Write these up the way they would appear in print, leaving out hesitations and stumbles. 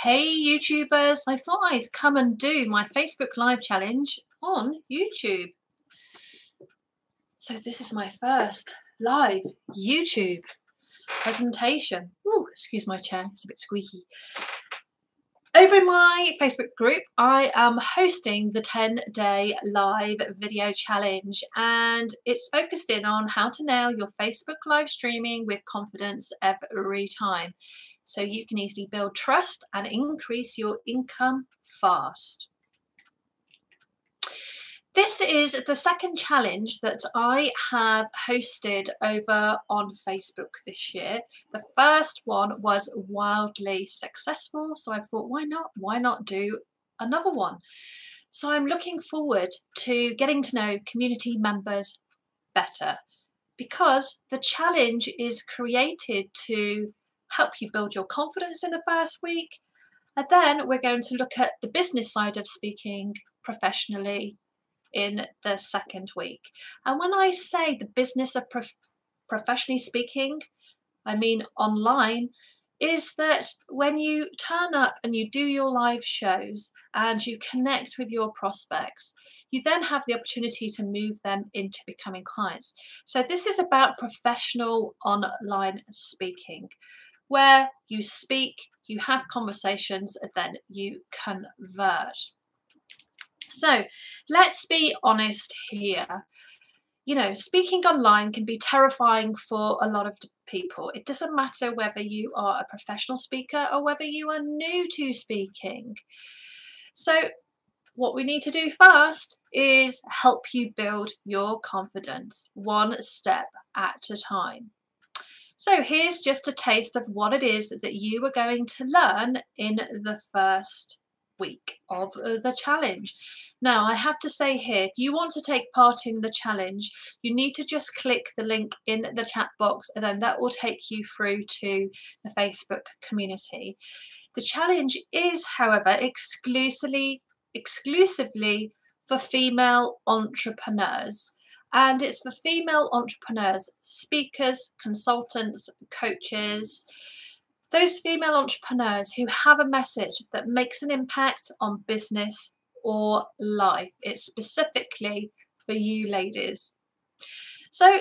Hey YouTubers, I thought I'd come and do my Facebook Live challenge on YouTube. So this is my first live YouTube presentation. Ooh, excuse my chair, it's a bit squeaky. Over in my Facebook group, I am hosting the 10-day live video challenge, and it's focused in on how to nail your Facebook live streaming with confidence every time, so you can easily build trust and increase your income fast. This is the second challenge that I have hosted over on Facebook this year. The first one was wildly successful, so I thought, why not? Why not do another one? So I'm looking forward to getting to know community members better, because the challenge is created to help you build your confidence in the first week, and then we're going to look at the business side of speaking professionally in the second week. And when I say the business of professionally speaking, I mean online, is that when you turn up and you do your live shows and you connect with your prospects, you then have the opportunity to move them into becoming clients. So this is about professional online speaking, where you speak, you have conversations, and then you convert. So let's be honest here. You know, speaking online can be terrifying for a lot of people. It doesn't matter whether you are a professional speaker or whether you are new to speaking. So what we need to do first is help you build your confidence one step at a time. So here's just a taste of what it is that you are going to learn in the first week of the challenge. Now, I have to say here, if you want to take part in the challenge, you need to just click the link in the chat box, and then that will take you through to the Facebook community. The challenge is, however, exclusively for female entrepreneurs. And it's for female entrepreneurs, speakers, consultants, coaches, those female entrepreneurs who have a message that makes an impact on business or life. It's specifically for you ladies. So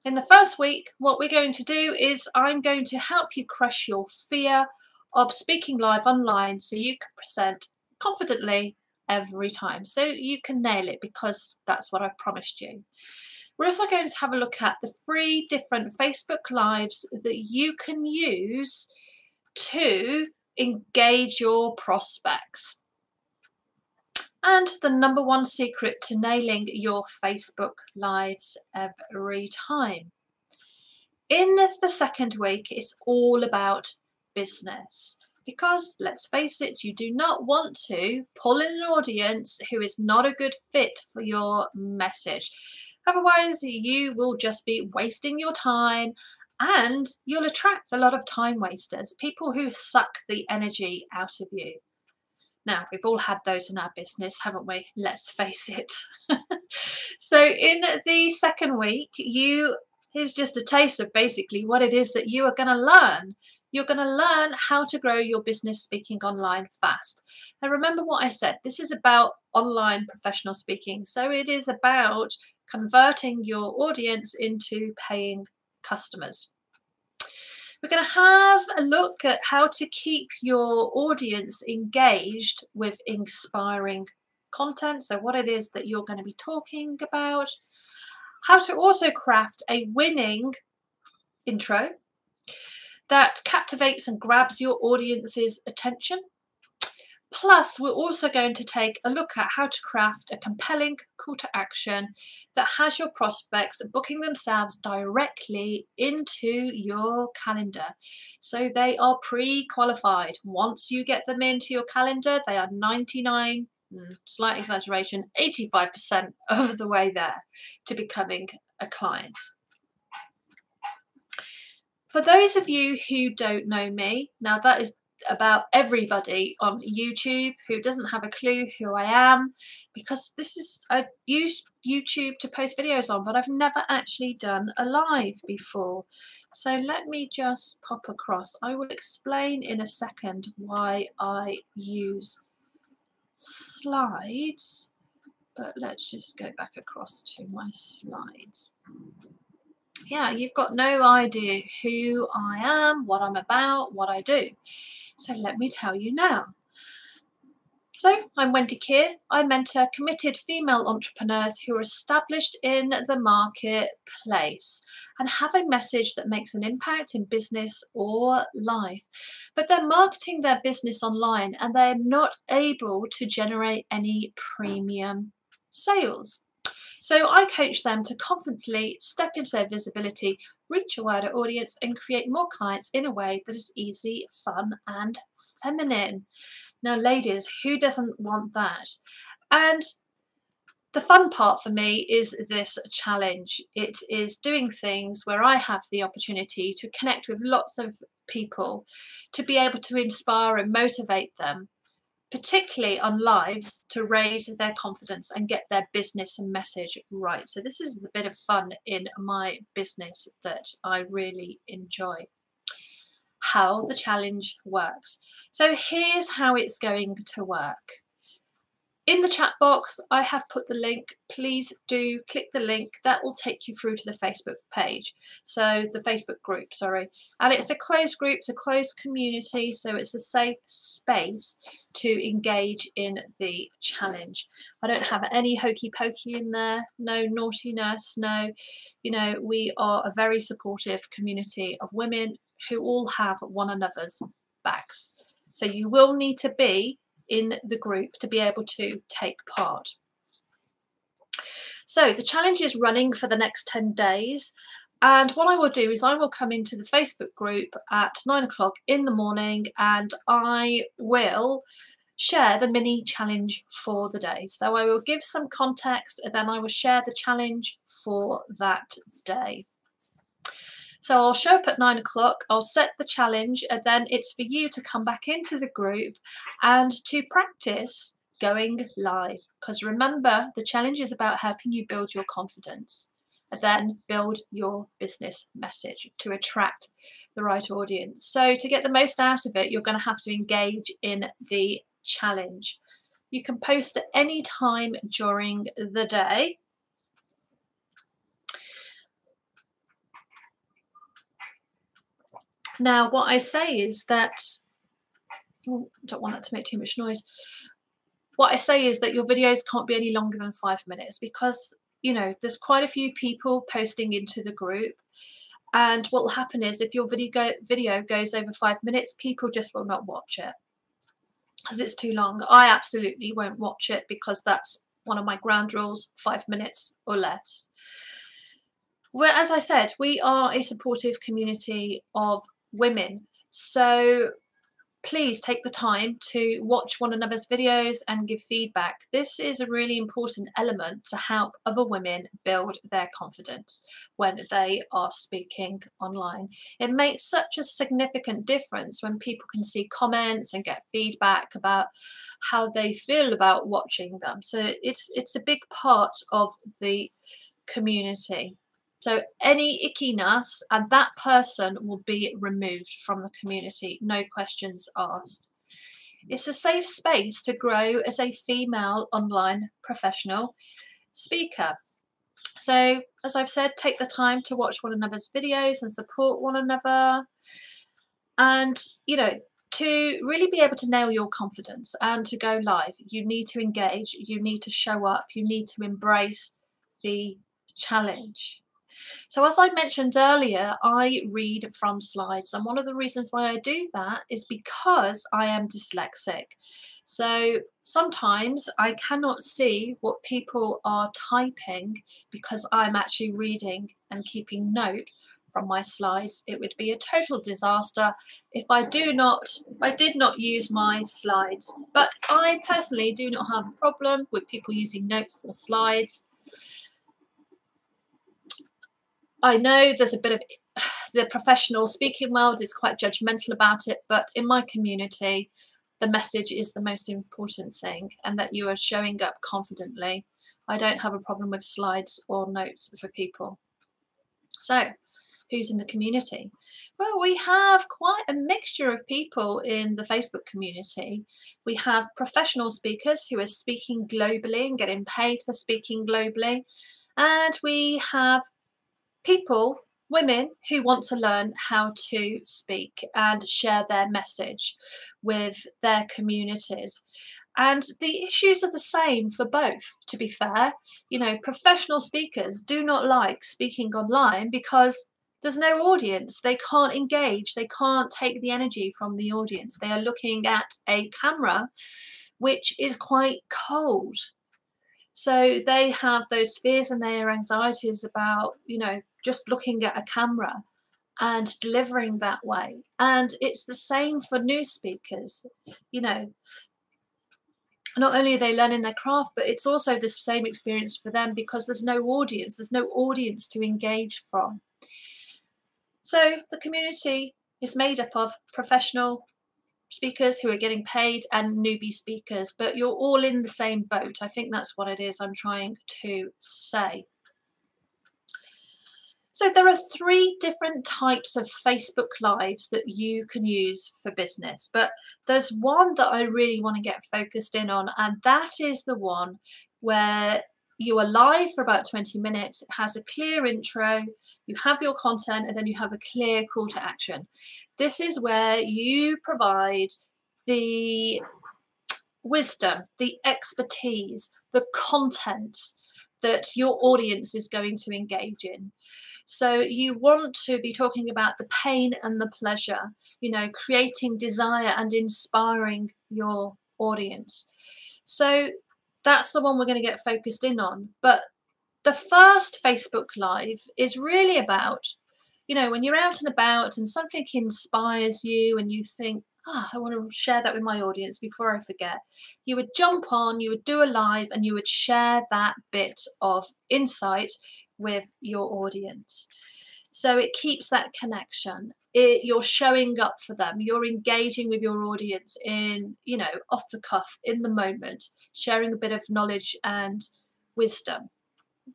in the first week, what we're going to do is I'm going to help you crush your fear of speaking live online so you can present confidently every time, so you can nail it, because that's what I've promised you. We're also going to have a look at the 3 different Facebook Lives that you can use to engage your prospects, and the #1 secret to nailing your Facebook Lives every time. In the second week, it's all about business, because let's face it, you do not want to pull in an audience who is not a good fit for your message. Otherwise, you will just be wasting your time, and you'll attract a lot of time wasters, people who suck the energy out of you. Now, we've all had those in our business, haven't we? Let's face it. So in the second week, here's just a taste of basically what it is that you are going to learn. You're going to learn how to grow your business speaking online fast. And remember what I said, this is about online professional speaking. So it is about converting your audience into paying customers. We're going to have a look at how to keep your audience engaged with inspiring content. So what it is that you're going to be talking about. How to also craft a winning intro that captivates and grabs your audience's attention. Plus, we're also going to take a look at how to craft a compelling call to action that has your prospects booking themselves directly into your calendar. So they are pre-qualified. Once you get them into your calendar, they are 99, slight exaggeration, 85% of the way there to becoming a client. For those of you who don't know me, now that is about everybody on YouTube who doesn't have a clue who I am, because this is YouTube to post videos on, but I've never actually done a live before. So let me just pop across. I will explain in a second why I use slides, but let's just go back across to my slides. Yeah, you've got no idea who I am, what I'm about, what I do. So let me tell you now. So I'm Wendy Keir. I mentor committed female entrepreneurs who are established in the marketplace and have a message that makes an impact in business or life. But they're marketing their business online and they're not able to generate any premium sales. So I coach them to confidently step into their visibility, reach a wider audience, and create more clients in a way that is easy, fun, and feminine. Now, ladies, who doesn't want that? And the fun part for me is this challenge. It is doing things where I have the opportunity to connect with lots of people, to be able to inspire and motivate them, particularly on lives, to raise their confidence and get their business and message right. So this is the bit of fun in my business that I really enjoy. How the challenge works. So here's how it's going to work. In the chat box, I have put the link. Please do click the link. That will take you through to the Facebook page. So the Facebook group, sorry. And it's a closed group, it's a closed community. So it's a safe space to engage in the challenge. I don't have any hokey pokey in there. No naughtiness, no. You know, we are a very supportive community of women who all have one another's backs. So you will need to be in the group to be able to take part. So the challenge is running for the next 10 days. And what I will do is I will come into the Facebook group at 9 o'clock in the morning and I will share the mini challenge for the day. So I will give some context and then I will share the challenge for that day. So I'll show up at 9 o'clock, I'll set the challenge, and then it's for you to come back into the group and to practice going live. Because remember, the challenge is about helping you build your confidence and then build your business message to attract the right audience. So to get the most out of it, you're going to have to engage in the challenge. You can post at any time during the day. Now, what I say is that, oh, I don't want that to make too much noise. What I say is that your videos can't be any longer than 5 minutes because, you know, there's quite a few people posting into the group. And what will happen is if your video goes over 5 minutes, people just will not watch it because it's too long. I absolutely won't watch it because that's one of my ground rules, 5 minutes or less. Well, as I said, we are a supportive community of women. So please take the time to watch one another's videos and give feedback. This is a really important element to help other women build their confidence when they are speaking online. It makes such a significant difference when people can see comments and get feedback about how they feel about watching them. So it's a big part of the community. So any ickiness and that person will be removed from the community, no questions asked. It's a safe space to grow as a female online professional speaker. So as I've said, take the time to watch one another's videos and support one another. And, you know, to really be able to nail your confidence and to go live, you need to engage, you need to show up, you need to embrace the challenge. So as I mentioned earlier, I read from slides, and one of the reasons why I do that is because I am dyslexic. So sometimes I cannot see what people are typing because I'm actually reading and keeping note from my slides. It would be a total disaster if I did not use my slides. But I personally do not have a problem with people using notes or slides. I know there's a bit of the professional speaking world is quite judgmental about it, but in my community, the message is the most important thing and that you are showing up confidently. I don't have a problem with slides or notes for people. So, who's in the community? Well, we have quite a mixture of people in the Facebook community. We have professional speakers who are speaking globally and getting paid for speaking globally. And we have people, women, who want to learn how to speak and share their message with their communities. And the issues are the same for both, to be fair. You know, professional speakers do not like speaking online because there's no audience. They can't engage. They can't take the energy from the audience. They are looking at a camera, which is quite cold. So they have those fears and their anxieties about, you know, just looking at a camera and delivering that way. And it's the same for new speakers. You know, not only are they learning their craft, but it's also the same experience for them because there's no audience. There's no audience to engage from. So the community is made up of professional speakers who are getting paid and newbie speakers, but you're all in the same boat. I think that's what it is I'm trying to say. So there are 3 different types of Facebook Lives that you can use for business, but there's one that I really want to get focused in on, and that is the one where you are live for about 20 minutes. It has a clear intro, you have your content, and then you have a clear call to action. This is where you provide the wisdom, the expertise, the content that your audience is going to engage in. So you want to be talking about the pain and the pleasure, you know, creating desire and inspiring your audience. So that's the one we're going to get focused in on. But the first Facebook Live is really about, you know, when you're out and about and something inspires you and you think, I want to share that with my audience before I forget. You would jump on, you would do a live, and you would share that bit of insight with your audience. So it keeps that connection. You're showing up for them. You're engaging with your audience in, you know, off the cuff, in the moment, sharing a bit of knowledge and wisdom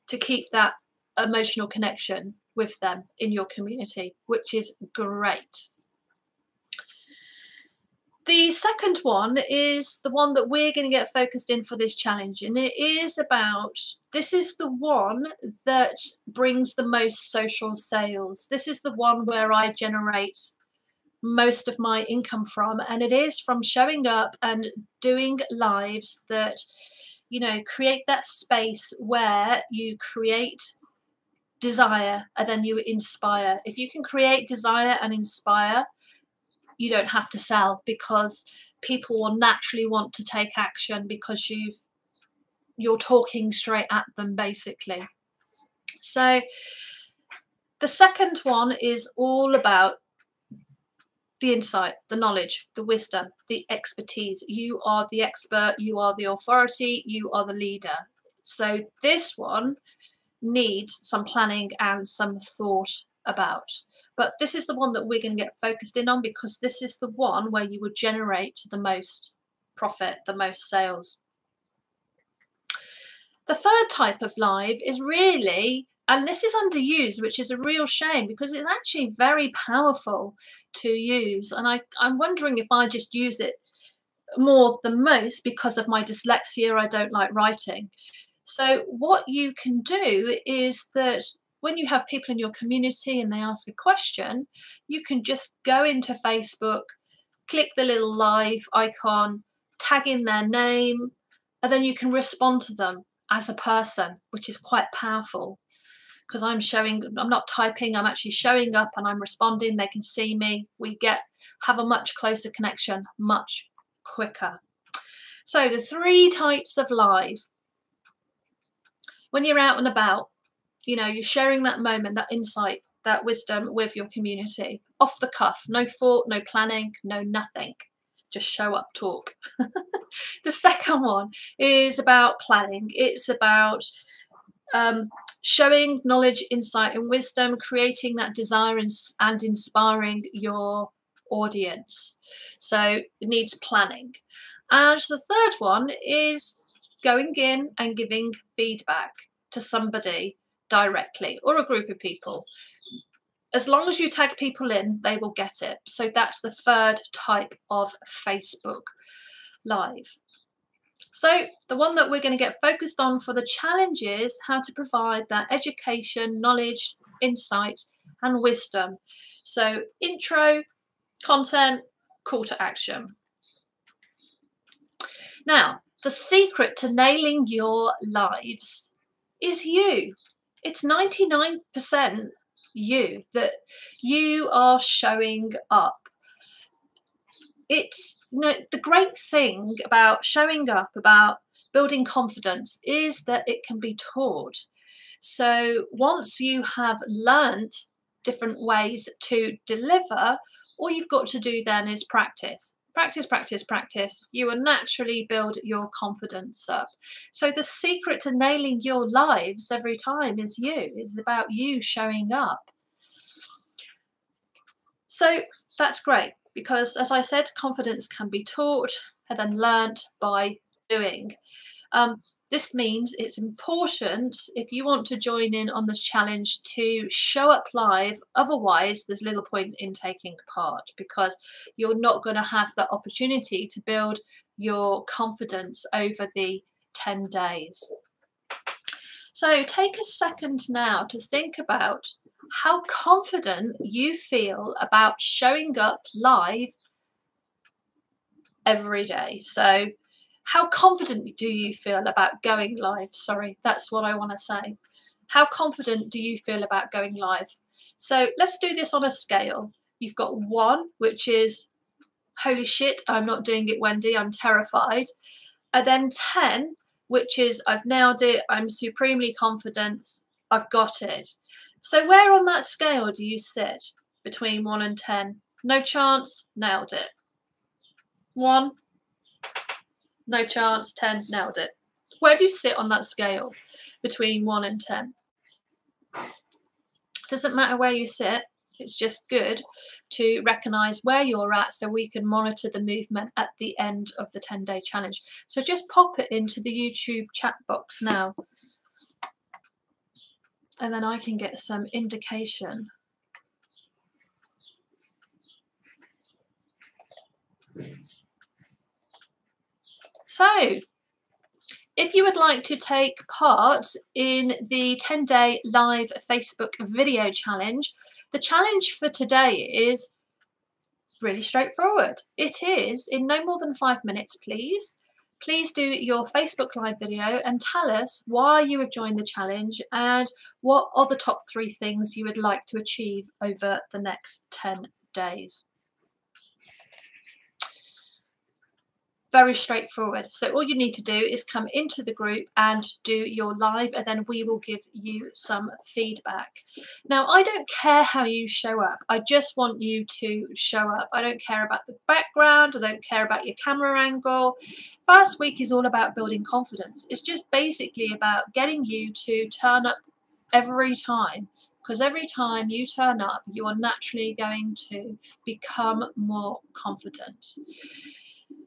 to keep that emotional connection with them in your community, which is great. The second one is the one that we're going to get focused in for this challenge, and it is about, this is the one that brings the most social sales. This is the one where I generate most of my income from, and it is from showing up and doing lives that, you know, create that space where you create desire and then you inspire. If you can create desire and inspire, you don't have to sell, because people will naturally want to take action because you're talking straight at them, basically. So the second one is all about the insight, the knowledge, the wisdom, the expertise. You are the expert, you are the authority, you are the leader. So this one needs some planning and some thought about. But this is the one that we're going to get focused in on, because this is the one where you would generate the most profit, the most sales. The third type of live is really, and this is underused, which is a real shame because it's actually very powerful to use. And I'm wondering if I just use it more than most because of my dyslexia. I don't like writing. So what you can do is that when you have people in your community and they ask a question, you can just go into Facebook, click the little live icon, tag in their name, and then you can respond to them as a person, which is quite powerful because I'm not typing, I'm actually showing up and I'm responding. They can see me. We have a much closer connection, much quicker. So the 3 types of live. When you're out and about, you know, you're sharing that moment, that insight, that wisdom with your community, off the cuff, no thought, no planning, no nothing. Just show up, talk. The second one is about planning. It's about showing knowledge, insight, and wisdom, creating that desire and inspiring your audience. So it needs planning. And the third one is going in and giving feedback to somebody directly or a group of people. As long as you tag people in, they will get it. So that's the third type of Facebook Live. So the one that we're going to get focused on for the challenge is how to provide that education, knowledge, insight, and wisdom. So intro, content, call to action. Now, the secret to nailing your lives is you. It's 99% you, that you are showing up. It's, you know, the great thing about showing up, about building confidence, is that it can be taught. So once you have learned different ways to deliver, all you've got to do then is practice. Practice, practice, practice. You will naturally build your confidence up. So the secret to nailing your lives every time is you. It's about you showing up. So that's great because, as I said, confidence can be taught and then learnt by doing. This means it's important, if you want to join in on this challenge, to show up live. Otherwise, there's little point in taking part because you're not going to have that opportunity to build your confidence over the 10 days. So take a second now to think about how confident you feel about showing up live every day. So how confident do you feel about going live? Sorry, that's what I want to say. How confident do you feel about going live? So let's do this on a scale. You've got 1, which is, holy shit, I'm not doing it, Wendy, I'm terrified. And then 10, which is, I've nailed it, I'm supremely confident, I've got it. So where on that scale do you sit between 1 and 10? No chance, nailed it. 1, no chance, 10, nailed it. Where do you sit on that scale between 1 and 10? Doesn't matter where you sit, it's just good to recognise where you're at so we can monitor the movement at the end of the 10-day challenge. So just pop it into the YouTube chat box now, and then I can get some indication. So if you would like to take part in the 10-day live Facebook video challenge, the challenge for today is really straightforward. It is in no more than 5 minutes, please. Please do your Facebook Live video and tell us why you have joined the challenge and what are the top 3 things you would like to achieve over the next 10 days. Very straightforward. So all you need to do is come into the group and do your live, and then we will give you some feedback. Now, I don't care how you show up. I just want you to show up. I don't care about the background. I don't care about your camera angle. First week is all about building confidence. It's just basically about getting you to turn up every time, because every time you turn up, you are naturally going to become more confident.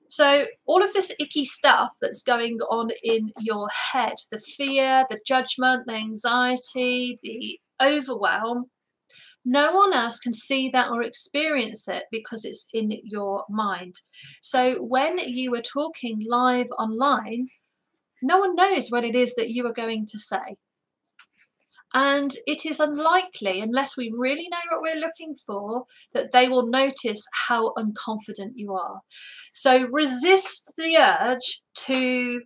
So all of this icky stuff that's going on in your head, the fear, the judgment, the anxiety, the overwhelm, no one else can see that or experience it because it's in your mind. So when you are talking live online, no one knows what it is that you are going to say. And it is unlikely, unless we really know what we're looking for, that they will notice how unconfident you are. So resist the urge to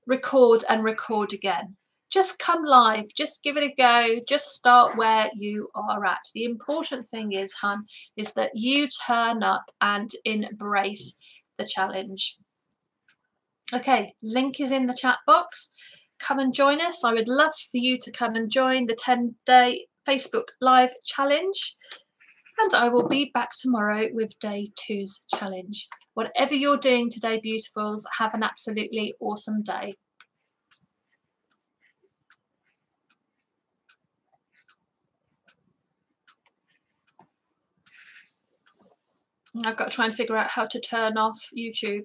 record and record again. Just come live, just give it a go, just start where you are at. The important thing is, hun, is that you turn up and embrace the challenge. Okay, link is in the chat box. Come and join us. I would love for you to come and join the 10-day Facebook Live challenge. And I will be back tomorrow with day 2's challenge. Whatever you're doing today, beautifuls, have an absolutely awesome day. I've got to try and figure out how to turn off YouTube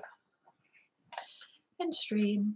and stream.